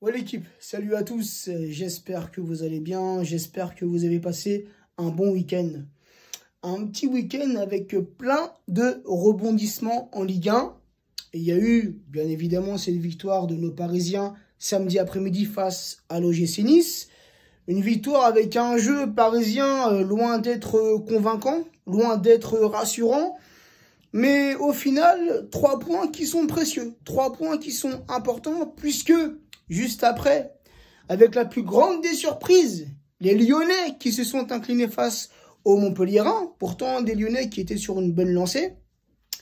Ouais l'équipe, salut à tous, j'espère que vous allez bien, j'espère que vous avez passé un bon week-end. Un petit week-end avec plein de rebondissements en Ligue 1. Et il y a eu, bien évidemment, cette victoire de nos Parisiens samedi après-midi face à l'OGC Nice. Une victoire avec un jeu parisien loin d'être convaincant, loin d'être rassurant. Mais au final, 3 points qui sont précieux, 3 points qui sont importants puisque juste après, avec la plus grande des surprises, les Lyonnais qui se sont inclinés face aux Montpelliérains, pourtant des Lyonnais qui étaient sur une bonne lancée.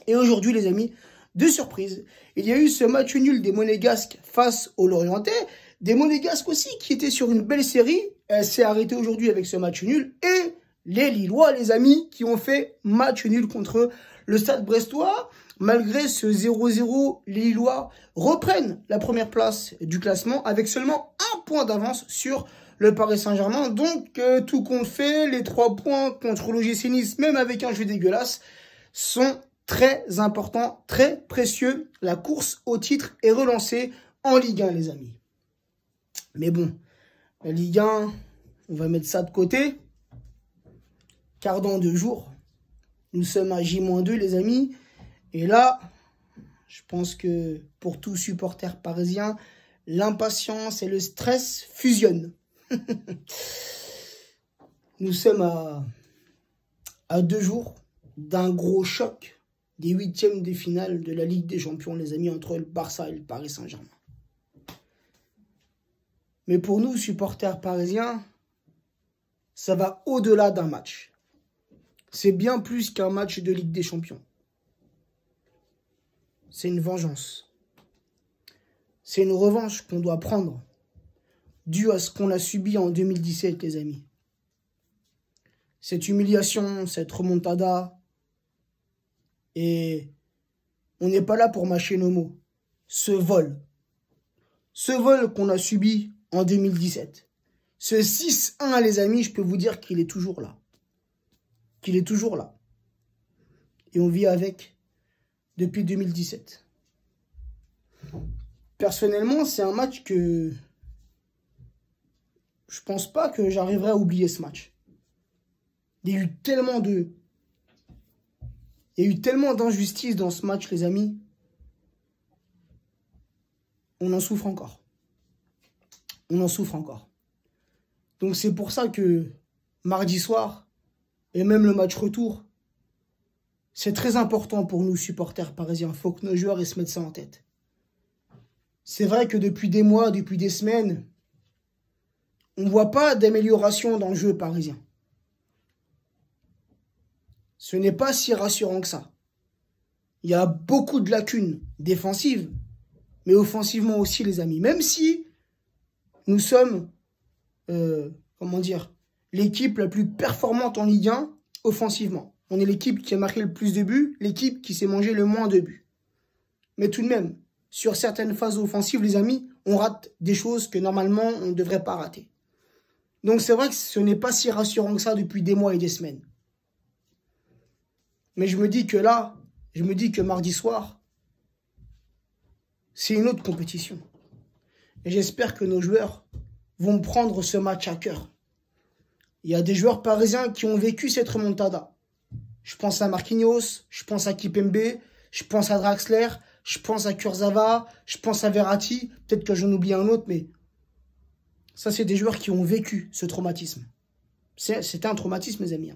Et aujourd'hui, les amis, deux surprises. Il y a eu ce match nul des Monégasques face aux Lorientais, des Monégasques aussi qui étaient sur une belle série. Elle s'est arrêtée aujourd'hui avec ce match nul. Et les Lillois, les amis, qui ont fait match nul contre le Stade Brestois. Malgré ce 0-0, les Lillois reprennent la première place du classement avec seulement un point d'avance sur le Paris Saint-Germain. Donc, tout compte fait, les 3 points contre l'OGC Nice, même avec un jeu dégueulasse, sont très importants, très précieux. La course au titre est relancée en Ligue 1, les amis. Mais bon, la Ligue 1, on va mettre ça de côté. Car dans 2 jours, nous sommes à J-2, les amis. Et là, je pense que pour tout supporter parisien, l'impatience et le stress fusionnent. Nous sommes à 2 jours d'un gros choc des 8e de finale de la Ligue des Champions, les amis, entre le Barça et le Paris Saint-Germain. Mais pour nous, supporters parisiens, ça va au-delà d'un match. C'est bien plus qu'un match de Ligue des Champions. C'est une vengeance. C'est une revanche qu'on doit prendre, due à ce qu'on a subi en 2017, les amis. Cette humiliation, cette remontada, et on n'est pas là pour mâcher nos mots. Ce vol qu'on a subi en 2017, ce 6-1, les amis, je peux vous dire qu'il est toujours là. Qu'il est toujours là. Et on vit avec depuis 2017. Personnellement, c'est un match que je pense pas que j'arriverai à oublier ce match. Il y a eu tellement d'injustice dans ce match, les amis. On en souffre encore. On en souffre encore. Donc c'est pour ça que mardi soir, et même le match retour, c'est très important pour nous, supporters parisiens. Il faut que nos joueurs se mettent ça en tête. C'est vrai que depuis des mois, depuis des semaines, on ne voit pas d'amélioration dans le jeu parisien. Ce n'est pas si rassurant que ça. Il y a beaucoup de lacunes défensives, mais offensivement aussi, les amis. Même si nous sommes, l'équipe la plus performante en Ligue 1 offensivement. On est l'équipe qui a marqué le plus de buts, l'équipe qui s'est mangé le moins de buts. Mais tout de même, sur certaines phases offensives, les amis, on rate des choses que normalement, on ne devrait pas rater. Donc c'est vrai que ce n'est pas si rassurant que ça depuis des mois et des semaines. Mais je me dis que là, mardi soir, c'est une autre compétition. Et j'espère que nos joueurs vont prendre ce match à cœur. Il y a des joueurs parisiens qui ont vécu cette remontada. Je pense à Marquinhos, je pense à Kimpembe, je pense à Draxler, je pense à Kurzawa, je pense à Verratti. Peut-être que j'en oublie un autre, mais ça, c'est des joueurs qui ont vécu ce traumatisme. C'était un traumatisme, mes amis.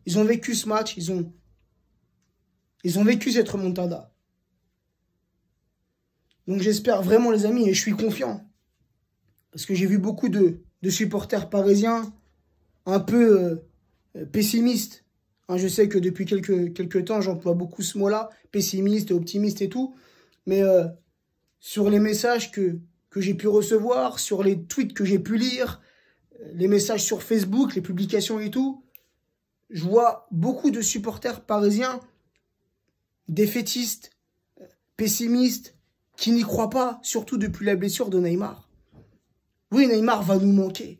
Ils ont vécu ce match, ils ont vécu cette remontada. Donc j'espère vraiment, les amis, et je suis confiant. Parce que j'ai vu beaucoup de supporters parisiens un peu pessimistes. Je sais que depuis quelques temps, j'emploie beaucoup ce mot-là, pessimiste, optimiste et tout. Mais sur les messages que j'ai pu recevoir, sur les tweets que j'ai pu lire, les messages sur Facebook, les publications et tout, je vois beaucoup de supporters parisiens défaitistes, pessimistes, qui n'y croient pas, surtout depuis la blessure de Neymar. Oui, Neymar va nous manquer.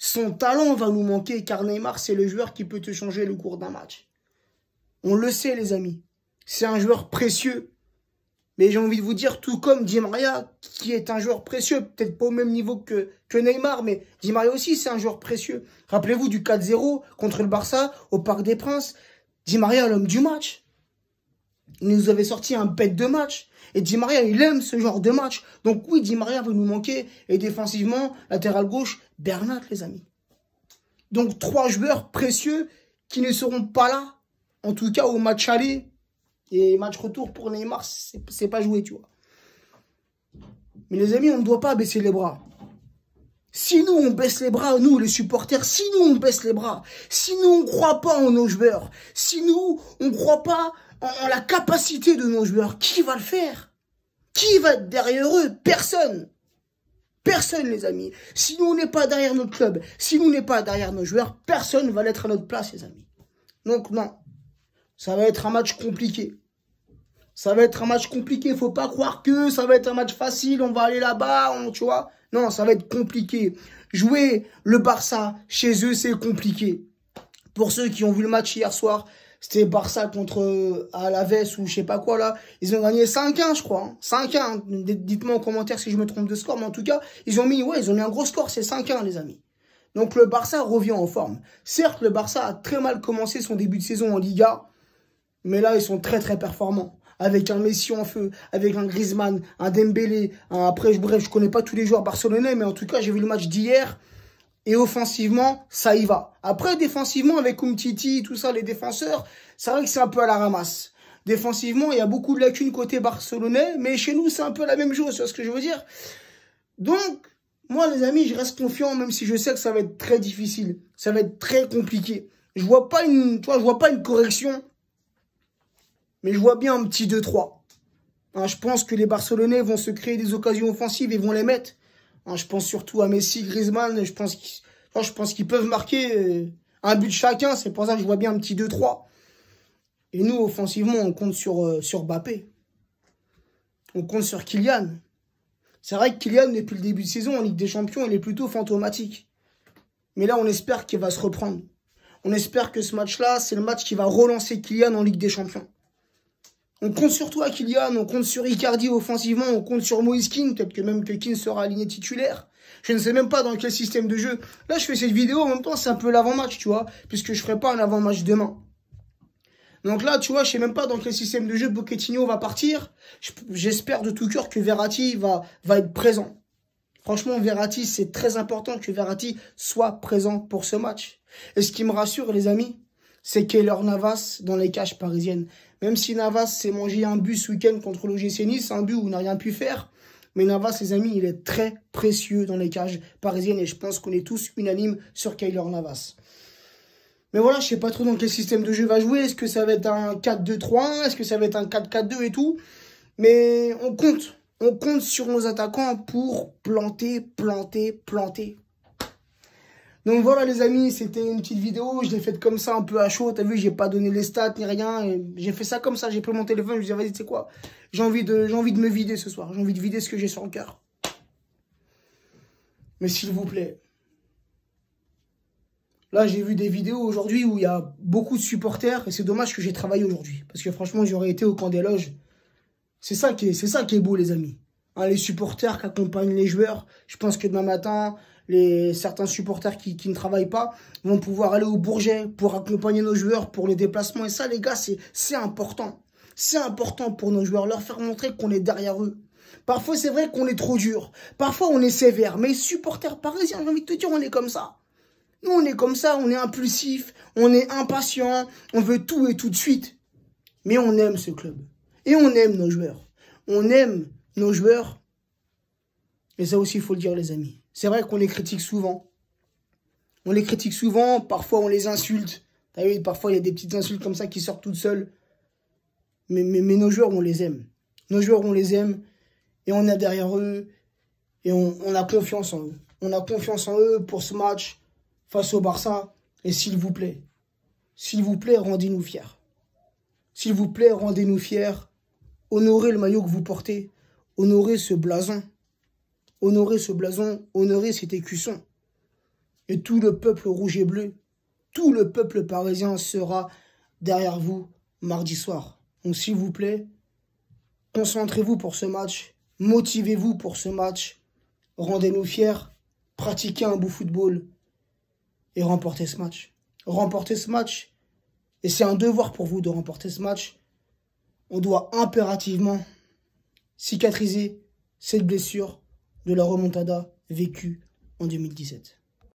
Son talent va nous manquer, car Neymar, c'est le joueur qui peut te changer le cours d'un match. On le sait, les amis. C'est un joueur précieux. Mais j'ai envie de vous dire, tout comme Di Maria, qui est un joueur précieux, peut-être pas au même niveau que Neymar, mais Di Maria aussi, c'est un joueur précieux. Rappelez-vous du 4-0 contre le Barça, au Parc des Princes. Di Maria, l'homme du match. Il nous avait sorti un bête de match. Et Di Maria, il aime ce genre de match. Donc oui, Di Maria va nous manquer. Et défensivement, latéral gauche, Bernat, les amis. Donc 3 joueurs précieux qui ne seront pas là. En tout cas, au match aller. Et match retour pour Neymar, c'est pas joué, tu vois. Mais les amis, on ne doit pas baisser les bras. Si nous, on baisse les bras, nous, les supporters, si nous, on baisse les bras, si nous, on ne croit pas en nos joueurs, si nous, on ne croit pas en la capacité de nos joueurs, qui va le faire? Qui va être derrière eux? Personne. Personne, les amis. Si nous, on n'est pas derrière notre club, si nous, on n'est pas derrière nos joueurs, personne ne va l'être à notre place, les amis. Donc, non. Ça va être un match compliqué. Ça va être un match compliqué. Faut pas croire que ça va être un match facile. On va aller là-bas, tu vois. Non, ça va être compliqué. Jouer le Barça chez eux, c'est compliqué. Pour ceux qui ont vu le match hier soir, c'était Barça contre Alaves ou je sais pas quoi là. Ils ont gagné 5-1, je crois. Hein. 5-1. Dites-moi en commentaire si je me trompe de score. Mais en tout cas, ils ont mis un gros score. C'est 5-1, les amis. Donc le Barça revient en forme. Certes, le Barça a très mal commencé son début de saison en Liga. Mais là, ils sont très très performants. Avec un Messi en feu, avec un Griezmann, un Dembélé. Après, bref, je connais pas tous les joueurs barcelonais, mais en tout cas, j'ai vu le match d'hier. Et offensivement, ça y va. Après, défensivement, avec Umtiti, tout ça, les défenseurs, c'est vrai que c'est un peu à la ramasse. Défensivement, il y a beaucoup de lacunes côté barcelonais, mais chez nous, c'est un peu la même chose, tu vois ce que je veux dire? Donc, moi, les amis, je reste confiant, même si je sais que ça va être très difficile. Ça va être très compliqué. Je vois pas une correction. Mais je vois bien un petit 2-3. Hein, je pense que les Barcelonais vont se créer des occasions offensives et vont les mettre. Hein, je pense surtout à Messi, Griezmann. Je pense qu'ils peuvent marquer un but chacun. C'est pour ça que je vois bien un petit 2-3. Et nous, offensivement, on compte sur Mbappé. On compte sur Kylian. C'est vrai que Kylian, depuis le début de saison, en Ligue des Champions, il est plutôt fantomatique. Mais là, on espère qu'il va se reprendre. On espère que ce match-là, c'est le match qui va relancer Kylian en Ligue des Champions. On compte sur toi, Kylian, on compte sur Icardi offensivement, on compte sur Moïse Kean, peut-être que même que Kean sera aligné titulaire. Je ne sais même pas dans quel système de jeu. Là, je fais cette vidéo, en même temps, c'est un peu l'avant-match, tu vois, puisque je ferai pas un avant-match demain. Donc là, tu vois, je sais même pas dans quel système de jeu Pochettino va partir. J'espère de tout cœur que Verratti va être présent. Franchement, Verratti, c'est très important que Verratti soit présent pour ce match. Et ce qui me rassure, les amis, c'est Keylor Navas dans les cages parisiennes. Même si Navas s'est mangé un but ce week-end contre l'OGC Nice, un but où il n'a rien pu faire. Mais Navas, les amis, il est très précieux dans les cages parisiennes. Et je pense qu'on est tous unanimes sur Keylor Navas. Mais voilà, je sais pas trop dans quel système de jeu va jouer. Est-ce que ça va être un 4-2-3-1? Est-ce que ça va être un 4-4-2 et tout? Mais on compte sur nos attaquants pour planter. Donc voilà les amis, c'était une petite vidéo, je l'ai faite comme ça un peu à chaud, t'as vu, j'ai pas donné les stats ni rien, j'ai fait ça comme ça, j'ai pris mon téléphone, je me suis dit vas-y, tu sais quoi, j'ai envie de me vider ce soir, j'ai envie de vider ce que j'ai sur le cœur. Mais s'il vous plaît, là j'ai vu des vidéos aujourd'hui où il y a beaucoup de supporters, et c'est dommage que j'ai travaillé aujourd'hui, parce que franchement j'aurais été au camp des loges, c'est ça qui est beau les amis. Hein, les supporters qui accompagnent les joueurs, je pense que demain matin, certains supporters qui ne travaillent pas vont pouvoir aller au Bourget pour accompagner nos joueurs pour les déplacements. Et ça, les gars, c'est important. C'est important pour nos joueurs, leur faire montrer qu'on est derrière eux. Parfois, c'est vrai qu'on est trop dur. Parfois, on est sévère. Mais supporters parisiens, j'ai envie de te dire, on est comme ça. Nous, on est comme ça, on est impulsif, on est impatient, on veut tout et tout de suite. Mais on aime ce club. Et on aime nos joueurs. On aime nos joueurs. Et ça aussi, il faut le dire, les amis. C'est vrai qu'on les critique souvent. On les critique souvent, parfois on les insulte. T'as vu, parfois il y a des petites insultes comme ça qui sortent toutes seules. Mais nos joueurs, on les aime. Nos joueurs, on les aime. Et on est derrière eux. Et on a confiance en eux. On a confiance en eux pour ce match face au Barça. Et s'il vous plaît, rendez-nous fiers. S'il vous plaît, rendez-nous fiers. Honorez le maillot que vous portez. Honorez ce blason. Honorez ce blason, honorez cet écusson. Et tout le peuple rouge et bleu, tout le peuple parisien sera derrière vous mardi soir. Donc s'il vous plaît, Concentrez-vous pour ce match. Motivez-vous pour ce match. Rendez-nous fiers. Pratiquez un beau football. Et remportez ce match. Remportez ce match. Et c'est un devoir pour vous de remporter ce match. On doit impérativement cicatriser cette blessure de la remontada vécue en 2017.